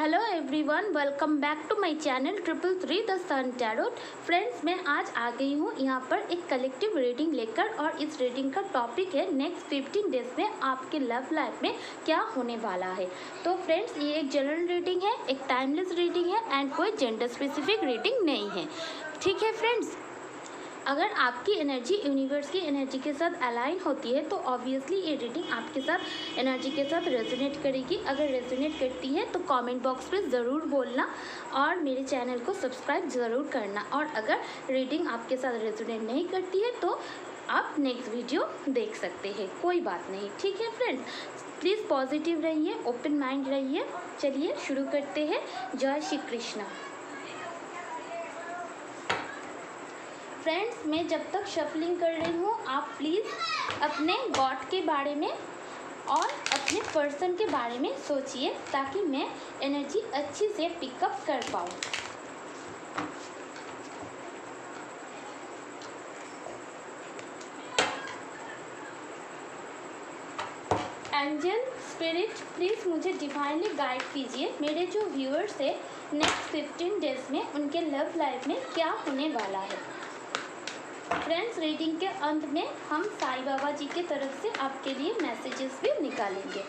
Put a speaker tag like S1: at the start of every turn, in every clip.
S1: Hello everyone, welcome back to my channel 333 the sun tarot. Friends, मैं आज आ गई हूँ यहाँ पर एक कलेक्टिव रीडिंग लेकर, और इस रीडिंग का टॉपिक है नेक्स्ट 15 डेज में आपके लव लाइफ में क्या होने वाला है। तो फ्रेंड्स, ये एक जनरल रीडिंग है, एक टाइमलेस रीडिंग है एंड कोई जेंडर स्पेसिफिक रीडिंग नहीं है। ठीक है फ्रेंड्स, अगर आपकी एनर्जी यूनिवर्स की एनर्जी के साथ अलाइन होती है तो ऑब्वियसली ये रीडिंग आपके साथ एनर्जी के साथ रेजोनेट करेगी। अगर रेजोनेट करती है तो कमेंट बॉक्स में ज़रूर बोलना और मेरे चैनल को सब्सक्राइब ज़रूर करना। और अगर रीडिंग आपके साथ रेजोनेट नहीं करती है तो आप नेक्स्ट वीडियो देख सकते हैं, कोई बात नहीं। ठीक है फ्रेंड्स, प्लीज़ पॉजिटिव रहिए, ओपन माइंड रहिए। चलिए शुरू करते हैं। जय श्री कृष्णा। फ्रेंड्स, मैं जब तक शफलिंग कर रही हूँ आप प्लीज़ अपने गॉड के बारे में और अपने पर्सन के बारे में सोचिए ताकि मैं एनर्जी अच्छी से पिकअप कर पाऊँ। एंजल स्पिरिट, प्लीज़ मुझे डिवाइनली गाइड कीजिए। मेरे जो व्यूअर्स है नेक्स्ट 15 डेज में उनके लव लाइफ में क्या होने वाला है। फ्रेंड्स, रीडिंग के अंत में हम साईं बाबा जी की तरफ से आपके लिए मैसेजेस भी निकालेंगे।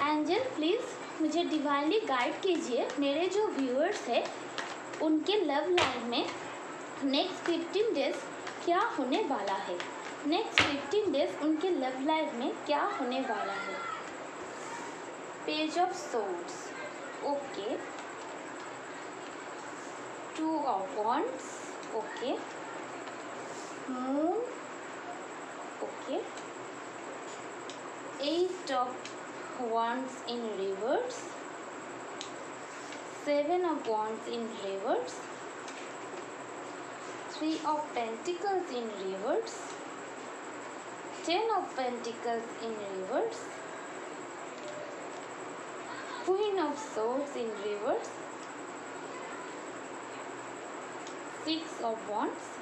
S1: एंजल प्लीज़ मुझे डिवाइनली गाइड कीजिए। मेरे जो व्यूअर्स है उनके लव लाइफ में नेक्स्ट 15 डेज क्या होने वाला है। नेक्स्ट 15 डेज उनके लव लाइफ में क्या होने वाला है। Page of swords, okay. 2 of wands, okay. Moon, okay. 8 of wands in reverse, 7 of wands in reverse, 3 of pentacles in reverse, 10 of pentacles in reverse, Queen of swords in reverse, 6 of wands,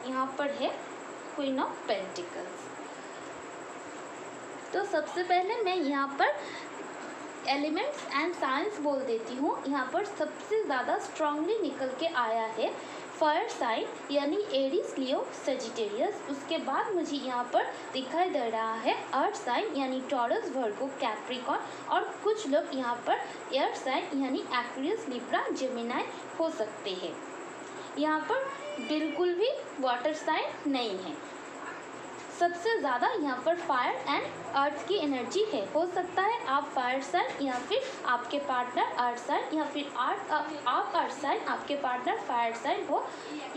S1: यहाँ पर है queen of pentacles. तो सबसे पहले मैं यहाँ पर elements and science बोल देती हूँ। यहाँ पर सबसे ज़्यादा स्ट्रांगली निकल के आया है फायर साइन यानी एरीज, लियो, सजिटेरियस। उसके बाद मुझे यहाँ पर दिखाई दे रहा है अर्थ साइन यानी टॉरस, वर्गो, कैप्रिकॉर्न, और कुछ लोग यहाँ पर एयर साइन यानी एक्वेरियस, लिब्रा, जेमिनाई हो सकते हैं। यहाँ पर बिल्कुल भी वाटर साइन नहीं है। सबसे ज़्यादा यहाँ पर फायर एंड अर्थ की एनर्जी है। हो सकता है आप फायर साइन या फिर आपके पार्टनर अर्थ साइन, या फिर आप अर्थ साइन आपके पार्टनर फायर साइन हो,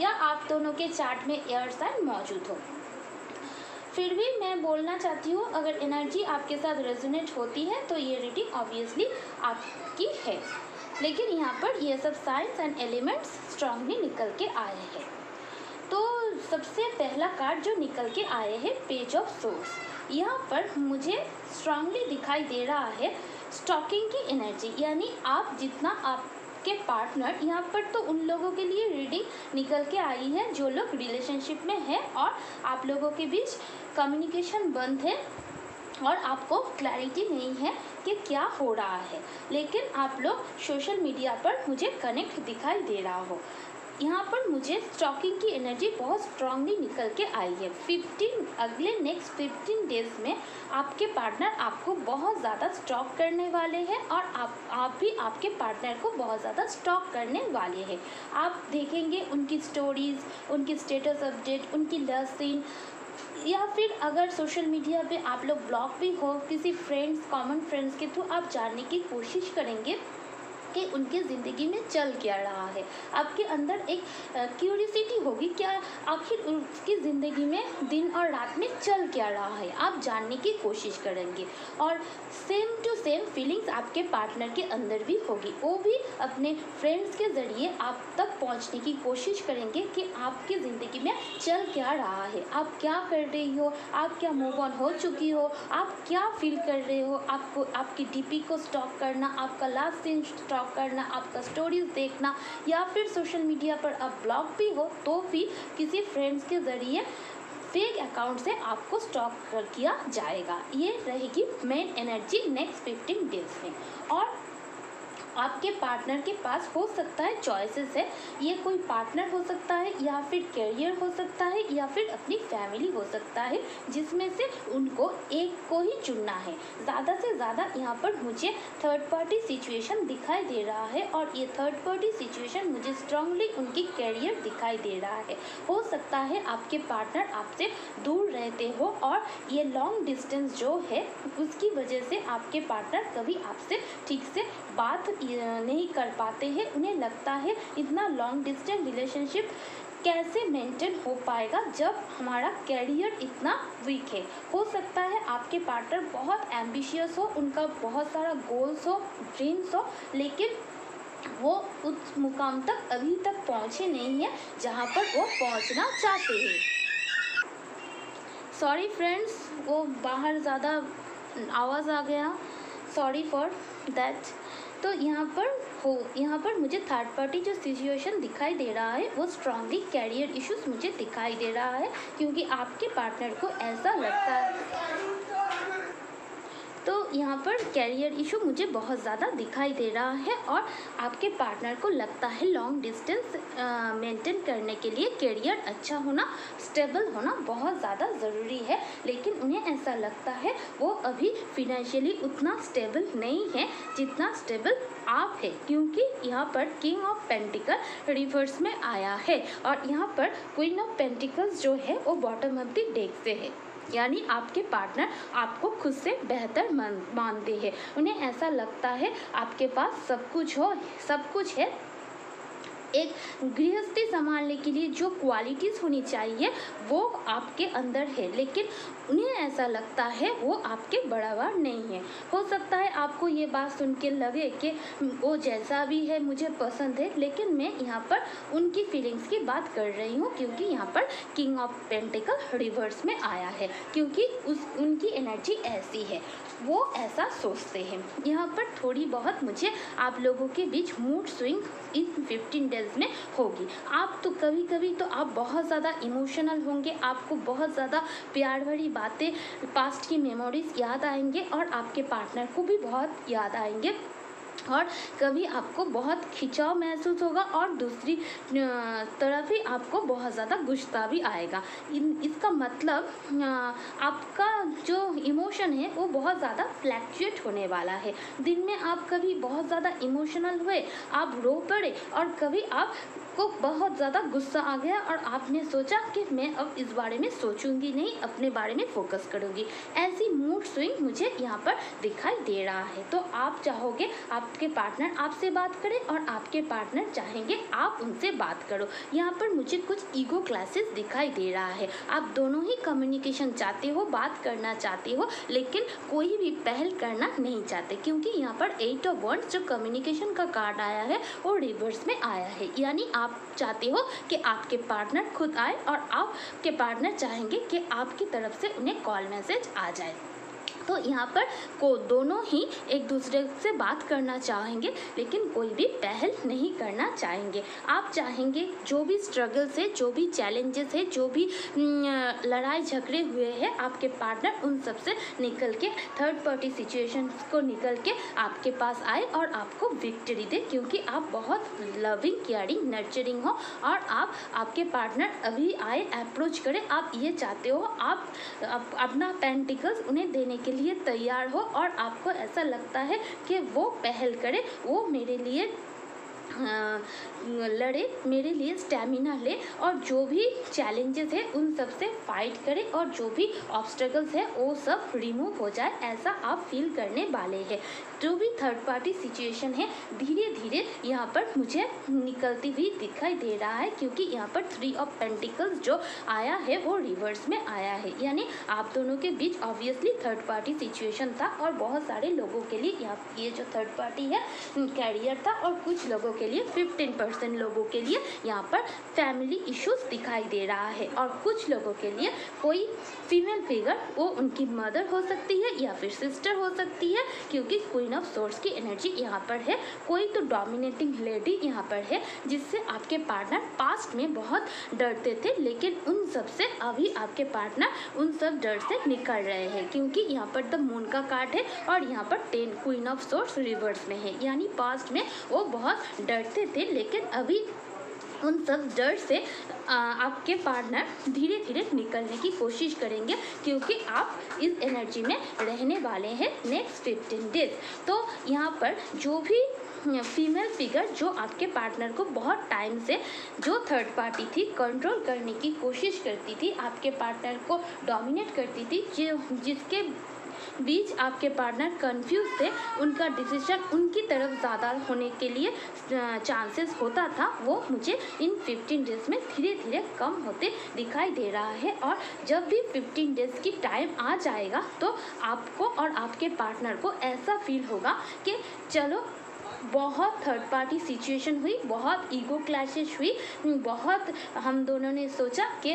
S1: या आप दोनों के चार्ट में एयर साइन मौजूद हो। फिर भी मैं बोलना चाहती हूँ, अगर एनर्जी आपके साथ रेजोनेट होती है तो ये रीडिंग ऑब्वियसली आपकी है। लेकिन यहाँ पर ये सब साइंस एंड एलिमेंट्स स्ट्रांगली निकल के आए हैं। तो सबसे पहला कार्ड जो निकल के आए हैं पेज ऑफ सोर्स। यहाँ पर मुझे स्ट्रांगली दिखाई दे रहा है स्टॉकिंग की एनर्जी, यानी आप जितना आपके पार्टनर, यहाँ पर तो उन लोगों के लिए रीडिंग निकल के आई है जो लोग रिलेशनशिप में हैं और आप लोगों के बीच कम्युनिकेशन बंद है और आपको क्लैरिटी नहीं है कि क्या हो रहा है, लेकिन आप लोग सोशल मीडिया पर मुझे कनेक्ट दिखाई दे रहा हो। यहाँ पर मुझे स्टॉकिंग की एनर्जी बहुत स्ट्रांगली निकल के आई है। अगले नेक्स्ट 15 डेज में आपके पार्टनर आपको बहुत ज़्यादा स्टॉक करने वाले हैं और आप भी आपके पार्टनर को बहुत ज़्यादा स्टॉक करने वाले हैं। आप देखेंगे उनकी स्टोरीज़, उनकी स्टेटस अपडेट, उनकी लव सीन, या फिर अगर सोशल मीडिया पे आप लोग ब्लॉग भी हो किसी फ्रेंड्स, कॉमन फ्रेंड्स के थ्रू आप जानने की कोशिश करेंगे कि उनकी ज़िंदगी में चल क्या रहा है। आपके अंदर एक क्यूरियोसिटी होगी, क्या आखिर उसकी ज़िंदगी में दिन और रात में चल क्या रहा है, आप जानने की कोशिश करेंगे। और सेम टू सेम फीलिंग्स आपके पार्टनर के अंदर भी होगी, वो भी अपने फ्रेंड्स के ज़रिए आप तक पहुंचने की कोशिश करेंगे कि आपकी ज़िंदगी में चल क्या रहा है, आप क्या कर रही हो, आप क्या मूव ऑन हो चुकी हो, आप क्या फील कर रहे हो। आपको आपकी डीपी को स्टॉक करना, आपका लास्ट सीन स्टॉक करना, आपका स्टोरीज देखना, या फिर सोशल मीडिया पर आप ब्लॉग भी हो तो भी किसी फ्रेंड्स के ज़रिए फेक अकाउंट से आपको स्टॉप किया जाएगा। ये रहेगी मेन एनर्जी नेक्स्ट 15 डेज में। और आपके पार्टनर के पास हो सकता है चॉइसेस है, ये कोई पार्टनर हो सकता है या फिर करियर हो सकता है या फिर अपनी फैमिली हो सकता है, जिसमें से उनको एक को ही चुनना है। ज़्यादा से ज़्यादा यहाँ पर मुझे थर्ड पार्टी सिचुएशन दिखाई दे रहा है और ये थर्ड पार्टी सिचुएशन मुझे स्ट्रांगली उनकी करियर दिखाई दे रहा है। हो सकता है आपके पार्टनर आपसे दूर रहते हो और ये लॉन्ग डिस्टेंस जो है उसकी वजह से आपके पार्टनर कभी आपसे ठीक से बात नहीं कर पाते हैं। उन्हें लगता है इतना लॉन्ग डिस्टेंस रिलेशनशिप कैसे मेंटेन हो पाएगा जब हमारा कैरियर इतना वीक है। हो सकता है आपके पार्टनर बहुत एम्बिशियस हो, उनका बहुत सारा गोल्स हो, ड्रीम्स हो, लेकिन वो उस मुकाम तक अभी तक पहुँचे नहीं है जहाँ पर वो पहुँचना चाहते हैं। सॉरी फ्रेंड्स, वो बाहर ज़्यादा आवाज़ आ गया, सॉरी फॉर दैट। तो यहाँ पर मुझे थर्ड पार्टी जो सिचुएशन दिखाई दे रहा है वो स्ट्रांगली कैरियर इश्यूज मुझे दिखाई दे रहा है, क्योंकि आपके पार्टनर को ऐसा लगता है। तो यहाँ पर कैरियर इशू मुझे बहुत ज़्यादा दिखाई दे रहा है और आपके पार्टनर को लगता है लॉन्ग डिस्टेंस मेंटेन करने के लिए कैरियर अच्छा होना, स्टेबल होना बहुत ज़्यादा ज़रूरी है, लेकिन उन्हें ऐसा लगता है वो अभी फिनेंशियली उतना स्टेबल नहीं है जितना स्टेबल आप है, क्योंकि यहाँ पर किंग ऑफ पेंटिकल रिवर्स में आया है और यहाँ पर क्वीन ऑफ पेंटिकल्स जो है वो बॉटम ऑफ द डेक से है। यानी आपके पार्टनर आपको खुद से बेहतर मानते हैं। उन्हें ऐसा लगता है आपके पास सब कुछ है। एक गृहस्थी संभालने के लिए जो क्वालिटीज़ होनी चाहिए वो आपके अंदर है, लेकिन उन्हें ऐसा लगता है वो आपके बराबर नहीं है। हो सकता है आपको ये बात सुन के लगे कि वो जैसा भी है मुझे पसंद है, लेकिन मैं यहाँ पर उनकी फीलिंग्स की बात कर रही हूँ, क्योंकि यहाँ पर किंग ऑफ पेंटिकल रिवर्स में आया है, क्योंकि उनकी एनर्जी ऐसी है, वो ऐसा सोचते हैं। यहाँ पर थोड़ी बहुत मुझे आप लोगों के बीच मूड स्विंग इन 15 डेज में होगी। आप तो कभी कभी तो आप बहुत ज़्यादा इमोशनल होंगे, आपको बहुत ज़्यादा प्यार भरी बातें, पास्ट की मेमोरीज याद आएंगे और आपके पार्टनर को भी बहुत याद आएंगे और कभी आपको बहुत खिंचाव महसूस होगा और दूसरी तरफ ही आपको बहुत ज़्यादा गुस्सा भी आएगा। इसका मतलब आपका जो इमोशन है वो बहुत ज़्यादा फ्लैक्चुएट होने वाला है। दिन में आप कभी बहुत ज़्यादा इमोशनल हुए, आप रो पड़े, और कभी आपको बहुत ज़्यादा गुस्सा आ गया और आपने सोचा कि मैं अब इस बारे में सोचूंगी नहीं, अपने बारे में फोकस करूंगी। ऐसी मूड स्विंग मुझे यहाँ पर दिखाई दे रहा है। तो आप चाहोगे आपके पार्टनर आपसे बात करें और आपके पार्टनर चाहेंगे आप उनसे बात करो। यहाँ पर मुझे कुछ ईगो क्लासेस दिखाई दे रहा है। आप दोनों ही कम्युनिकेशन चाहते हो, बात करना चाहते हो, लेकिन कोई भी पहल करना नहीं चाहते, क्योंकि यहाँ पर 8 ऑफ वॉन्ड्स जो कम्युनिकेशन का कार्ड आया है वो रिवर्स में आया है। यानी आप चाहते हो कि आपके पार्टनर खुद आए और आपके पार्टनर चाहेंगे कि आपकी तरफ से उन्हें कॉल मैसेज आ जाए। तो यहाँ पर दोनों ही एक दूसरे से बात करना चाहेंगे, लेकिन कोई भी पहल नहीं करना चाहेंगे। आप चाहेंगे जो भी स्ट्रगल्स है, जो भी चैलेंजेस है, जो भी लड़ाई झगड़े हुए हैं, आपके पार्टनर उन सब से निकल के, थर्ड पार्टी सिचुएशन को निकल के आपके पास आए और आपको विक्ट्री दे, क्योंकि आप बहुत लविंग, केयरिंग, नर्चरिंग हो और आपके पार्टनर अभी आए, अप्रोच करें। आप ये चाहते हो आप अपना पेंटिकल्स उन्हें देने के लिए तैयार हो और आपको ऐसा लगता है कि वो पहल करे, वो मेरे लिए लड़े, मेरे लिए स्टैमिना ले और जो भी चैलेंजेस है उन सब से फाइट करे और जो भी ऑब्स्टेकल्स है वो सब रिमूव हो जाए, ऐसा आप फील करने वाले हैं। जो भी थर्ड पार्टी सिचुएशन है धीरे धीरे यहाँ पर मुझे निकलती हुई दिखाई दे रहा है, क्योंकि यहाँ पर 3 ऑफ पेंटिकल्स जो आया है वो रिवर्स में आया है। यानी आप दोनों के बीच ऑब्वियसली थर्ड पार्टी सिचुएशन था और बहुत सारे लोगों के लिए ये जो थर्ड पार्टी है कैरियर था और कुछ लोगों के लिए 15% लोगों के लिए यहाँ पर फैमिली इश्यूज दिखाई दे रहा है। और कुछ लोगों के लिए कोई फीमेल फिगर, वो उनकी मदर हो सकती है या फिर सिस्टर हो सकती है, क्योंकि क्वीन ऑफ सोर्ड्स की एनर्जी यहाँ पर है। कोई तो डोमिनेटिंग लेडी यहाँ पर है जिससे आपके पार्टनर पास्ट में बहुत डरते थे, लेकिन उन सब से अभी आपके पार्टनर उन सब डर से निकल रहे हैं, क्योंकि यहाँ पर द मून का कार्ड है और यहाँ पर 10 क्वीन ऑफ सोर्ड्स रिवर्स में है। यानी पास्ट में वो बहुत डरते थे, लेकिन अभी उन सब डर से आपके पार्टनर धीरे धीरे निकलने की कोशिश करेंगे, क्योंकि आप इस एनर्जी में रहने वाले हैं नेक्स्ट 15 डेज। तो यहाँ पर जो भी फीमेल फिगर जो आपके पार्टनर को बहुत टाइम से, जो थर्ड पार्टी थी, कंट्रोल करने की कोशिश करती थी, आपके पार्टनर को डोमिनेट करती थी, जिसके बीच आपके पार्टनर कंफ्यूज थे, उनका डिसीजन उनकी तरफ ज़्यादा होने के लिए चांसेस होता था, वो मुझे इन 15 डेज़ में धीरे धीरे कम होते दिखाई दे रहा है। और जब भी 15 डेज़ की टाइम आ जाएगा तो आपको और आपके पार्टनर को ऐसा फील होगा कि चलो बहुत थर्ड पार्टी सिचुएशन हुई, बहुत ईगो क्लैशेस हुई, बहुत हम दोनों ने सोचा कि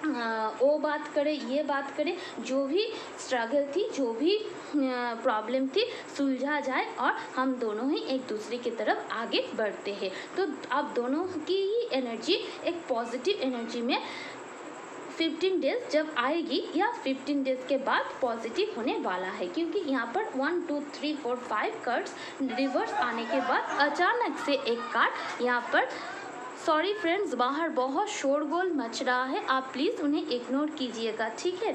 S1: वो बात करे, ये बात करे, जो भी स्ट्रगल थी, जो भी प्रॉब्लम थी, सुलझा जाए और हम दोनों ही एक दूसरे की तरफ आगे बढ़ते हैं। तो आप दोनों की ही एनर्जी एक पॉजिटिव एनर्जी में 15 डेज जब आएगी या 15 डेज के बाद पॉजिटिव होने वाला है, क्योंकि यहाँ पर 1 2 3 4 5 कार्ड्स रिवर्स आने के बाद अचानक से एक कार्ड यहाँ पर, सॉरी फ्रेंड्स, बाहर बहुत शोरगुल मच रहा है, आप प्लीज़ उन्हें इग्नोर कीजिएगा, ठीक है।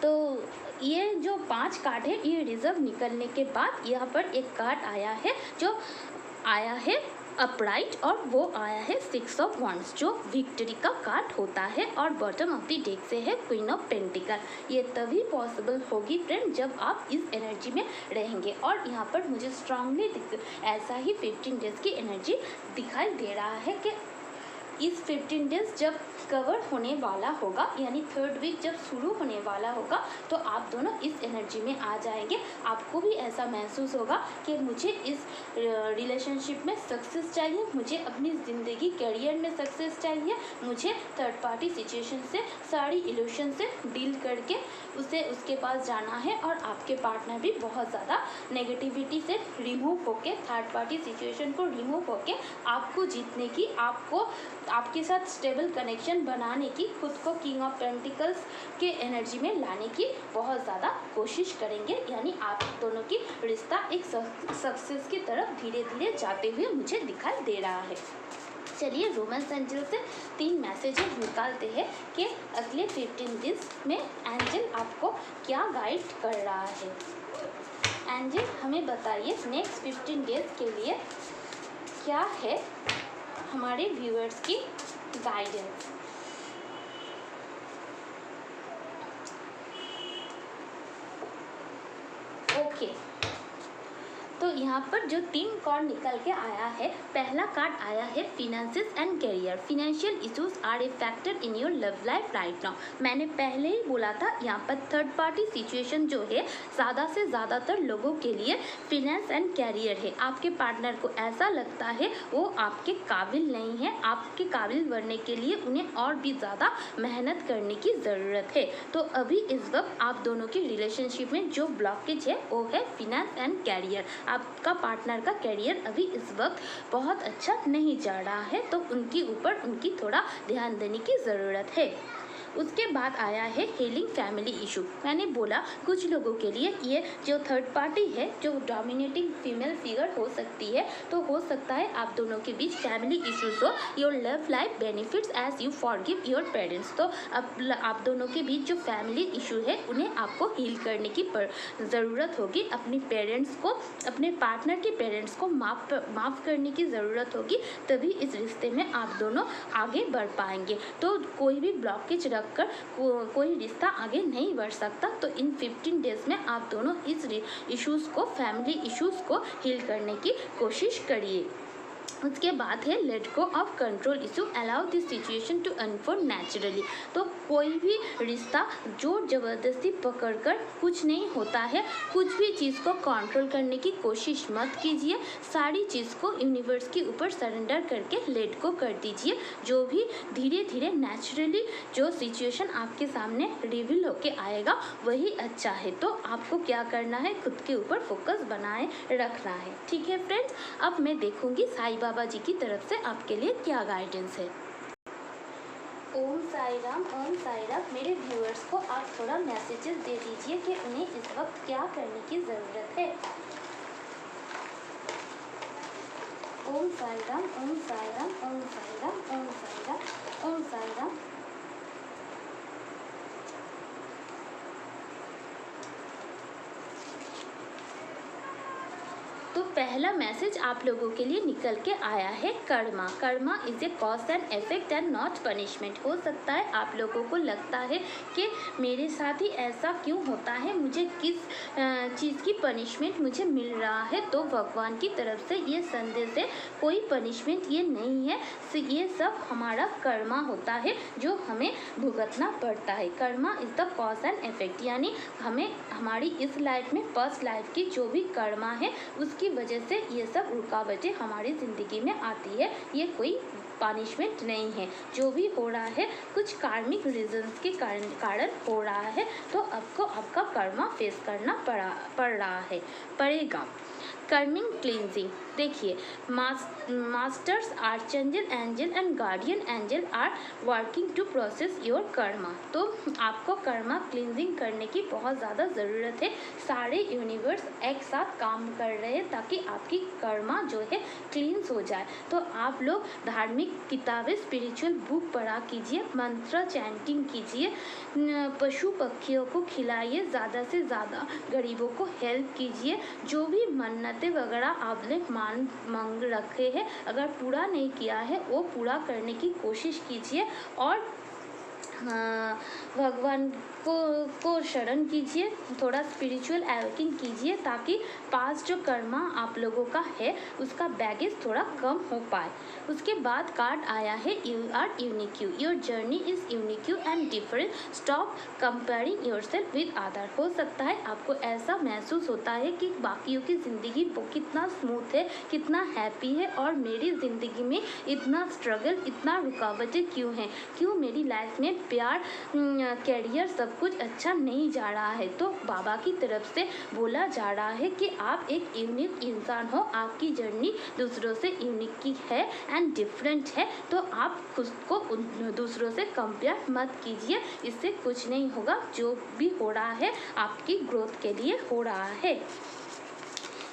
S1: तो ये जो 5 कार्ड है, ये रिजर्व निकलने के बाद यहाँ पर एक कार्ड आया है जो आया है अपराइट, और वो आया है 6 ऑफ वंड्स, जो विक्ट्री का कार्ड होता है, और बॉटम ऑफ द डेक से है क्वीन ऑफ पेंटिकल। ये तभी पॉसिबल होगी फ्रेंड जब आप इस एनर्जी में रहेंगे। और यहाँ पर मुझे स्ट्रांगली ऐसा ही 15 डेज की एनर्जी दिखाई दे रहा है कि इस 15 डेज जब कवर होने वाला होगा, यानी थर्ड वीक जब शुरू होने वाला होगा, तो आप दोनों इस एनर्जी में आ जाएंगे। आपको भी ऐसा महसूस होगा कि मुझे इस रिलेशनशिप में सक्सेस चाहिए, मुझे अपनी ज़िंदगी करियर में सक्सेस चाहिए, मुझे थर्ड पार्टी सिचुएशन से, सारी इल्यूशन से डील करके उसे उसके पास जाना है। और आपके पार्टनर भी बहुत ज़्यादा नेगेटिविटी से रिमूव होके, थर्ड पार्टी सिचुएशन को रिमूव होके आपको जीतने की, आपको आपके साथ स्टेबल कनेक्शन बनाने की, खुद को किंग ऑफ पेंटिकल्स के एनर्जी में लाने की बहुत ज़्यादा कोशिश करेंगे। यानी आप दोनों की रिश्ता एक सक्सेस की तरफ धीरे धीरे जाते हुए मुझे दिखाई दे रहा है। चलिए रोमेंस एंजल से 3 मैसेजेस निकालते हैं कि अगले 15 डेज में एंजल आपको क्या गाइड कर रहा है। एंजल हमें बताइए नेक्स्ट 15 डेज के लिए क्या है हमारे व्यूअर्स की गाइडेंस। ओके, तो यहाँ पर जो 3 कार्ड निकल के आया है, पहला कार्ड आया है finances and career. Financial issues are a factor in your love life right now. मैंने पहले ही बोला था, यहाँ पर थर्ड पार्टी सिचुएशन जो है ज़्यादा से ज़्यादातर लोगों के लिए फिनेंस एंड करियर है। आपके पार्टनर को ऐसा लगता है वो आपके काबिल नहीं है, आपके काबिल बनने के लिए उन्हें और भी ज़्यादा मेहनत करने की ज़रूरत है। तो अभी इस वक्त आप दोनों की रिलेशनशिप में जो ब्लॉकेज है वो है फिनेंस एंड करियर। आपका पार्टनर का करियर अभी इस वक्त बहुत अच्छा नहीं जा रहा है, तो उनके ऊपर उनकी थोड़ा ध्यान देने की ज़रूरत है। उसके बाद आया है हीलिंग फैमिली इशू। मैंने बोला कुछ लोगों के लिए ये जो थर्ड पार्टी है, जो डोमिनेटिंग फीमेल फिगर हो सकती है, तो हो सकता है आप दोनों के बीच फैमिली इश्यूज हो। Your love life benefits as you forgive your parents. तो अब आप दोनों के बीच जो फैमिली इशू है उन्हें आपको हील करने की ज़रूरत होगी। अपने पेरेंट्स को, अपने पार्टनर के पेरेंट्स को माफ़ करने की ज़रूरत होगी, तभी इस रिश्ते में आप दोनों आगे बढ़ पाएंगे। तो कोई भी ब्लॉकेज कर कोई रिश्ता आगे नहीं बढ़ सकता। तो इन 15 डेज में आप दोनों इस इश्यूज़ को, फैमिली इश्यूज़ को हील करने की कोशिश करिए। उसके बाद है let go of control issue, allow this situation to unfold naturally. तो कोई भी रिश्ता जोर जबरदस्ती पकड़कर कुछ नहीं होता है। कुछ भी चीज़ को कंट्रोल करने की कोशिश मत कीजिए। सारी चीज़ को यूनिवर्स के ऊपर सरेंडर करके लेट गो कर दीजिए। जो भी धीरे धीरे नेचुरली जो सिचुएशन आपके सामने रिवील होके आएगा वही अच्छा है। तो आपको क्या करना है, खुद के ऊपर फोकस बनाए रखना है। ठीक है फ्रेंड्स, अब मैं देखूंगी साईं बाबा जी की तरफ से आपके लिए क्या गाइडेंस है। ओम साई राम, ओम साई राम। मेरे व्यूअर्स को आप थोड़ा मैसेजेस दे दीजिए कि उन्हें इस वक्त क्या करने की ज़रूरत है। ओम साई राम, ओम साई राम, ओम साई राम, ओम साई राम, ओम साई राम। तो पहला मैसेज आप लोगों के लिए निकल के आया है Karma. Karma is a cause and effect and not punishment. हो सकता है आप लोगों को लगता है कि मेरे साथ ही ऐसा क्यों होता है, मुझे किस चीज़ की पनिशमेंट मुझे मिल रहा है। तो भगवान की तरफ से ये संदेश है, कोई पनिशमेंट ये नहीं है, ये सब हमारा कर्मा होता है जो हमें भुगतना पड़ता है। Karma is the cause and effect, यानी हमें हमारी इस लाइफ में पास्ट लाइफ की जो भी कर्मा है उसकी वजह से ये सब रुकावटें हमारी ज़िंदगी में आती है। ये कोई पनिशमेंट नहीं है। जो भी हो रहा है कुछ कार्मिक रीजंस के कारण हो रहा है। तो आपको आपका कर्मा फेस करना पड़ रहा है, पड़ेगा। कर्मिंग क्लींजिंग, देखिए masters archangel angel and guardian angel are working to process your karma. तो आपको कर्मा क्लींजिंग करने की बहुत ज़्यादा ज़रूरत है। सारे यूनिवर्स एक साथ काम कर रहे हैं ताकि आपकी कर्मा जो है क्लींस हो जाए। तो आप लोग धार्मिक किताबें, स्पिरिचुअल बुक पढ़ा कीजिए, मंत्र चैंटिंग कीजिए, पशु पक्षियों को खिलाइए, ज़्यादा से ज़्यादा गरीबों को हेल्प कीजिए। जो भी मन्नतें वगैरह आपने मांग रखे हैं, अगर पूरा नहीं किया है वो पूरा करने की कोशिश कीजिए और भगवान को शरण कीजिए, थोड़ा स्पिरिचुअल एवोकिंग कीजिए ताकि पास जो कर्मा आप लोगों का है उसका बैगेज थोड़ा कम हो पाए। उसके बाद कार्ड आया है you are unique, your journey is unique and different, stop comparing yourself with other. हो सकता है आपको ऐसा महसूस होता है कि बाकियों की ज़िंदगी कितना स्मूथ है, कितना हैप्पी है और मेरी ज़िंदगी में इतना स्ट्रगल, इतना रुकावटें क्यों हैं, क्यों मेरी लाइफ में प्यार, कैरियर सब कुछ अच्छा नहीं जा रहा है। तो बाबा की तरफ से बोला जा रहा है कि आप एक यूनिक इंसान हो, आपकी जर्नी दूसरों से यूनिक की है एंड डिफरेंट है। तो आप खुद को दूसरों से कंपेयर मत कीजिए, इससे कुछ नहीं होगा। जो भी हो रहा है आपकी ग्रोथ के लिए हो रहा है।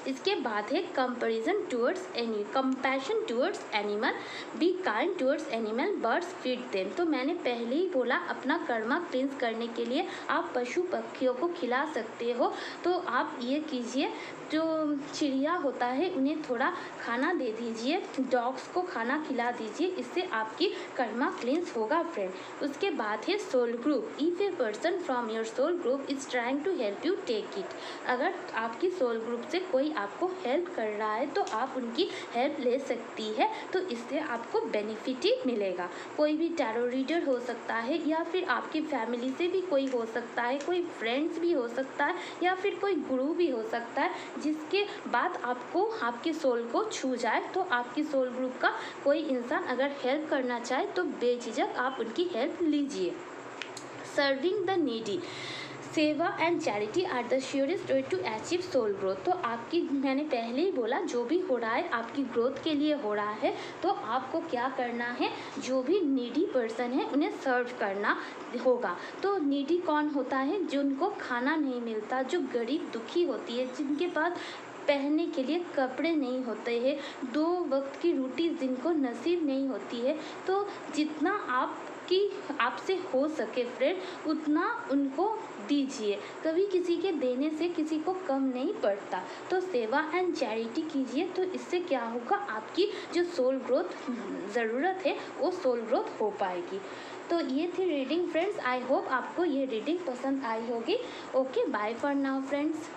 S1: इसके बाद है comparison towards any, compassion towards animal, be kind towards animal, birds feed them. तो मैंने पहले ही बोला अपना कर्मा क्लींस करने के लिए आप पशु पक्षियों को खिला सकते हो। तो आप ये कीजिए, जो चिड़िया होता है उन्हें थोड़ा खाना दे दीजिए, डॉग्स को खाना खिला दीजिए, इससे आपकी कर्मा क्लींस होगा फ्रेंड। उसके बाद है soul group, if a person from your soul group is trying to help you take it. अगर आपकी सोल ग्रुप से कोई आपको हेल्प कर रहा है तो आप उनकी हेल्प ले सकती है, तो इससे आपको बेनिफिट ही मिलेगा। कोई भी टैरो रीडर हो सकता है या फिर आपकी फैमिली से भी कोई हो सकता है, कोई फ्रेंड्स भी हो सकता है या फिर कोई गुरु भी हो सकता है, जिसके बाद आपको आपके सोल को छू जाए। तो आपकी सोल ग्रुप का कोई इंसान अगर हेल्प करना चाहे तो बेझिझक आप उनकी हेल्प लीजिए। Serving the needy, seva and charity are the surest way to achieve soul growth. तो आपकी, मैंने पहले ही बोला, जो भी हो रहा है आपकी ग्रोथ के लिए हो रहा है। तो आपको क्या करना है, जो भी नीडी पर्सन है उन्हें सर्व करना होगा। तो नीडी कौन होता है, जिनको खाना नहीं मिलता, जो गरीब दुखी होती है, जिनके पास पहनने के लिए कपड़े नहीं होते हैं, 2 वक्त की रोटी जिनको नसीब नहीं होती है। तो जितना आपसे हो सके फ्रेंड उतना उनको दीजिए। कभी किसी के देने से किसी को कम नहीं पड़ता। तो सेवा एंड चैरिटी कीजिए, तो इससे क्या होगा, आपकी जो सोल ग्रोथ ज़रूरत है वो सोल ग्रोथ हो पाएगी। तो ये थी रीडिंग फ्रेंड्स। आई होप आपको ये रीडिंग पसंद आई होगी। Okay, bye for now friends.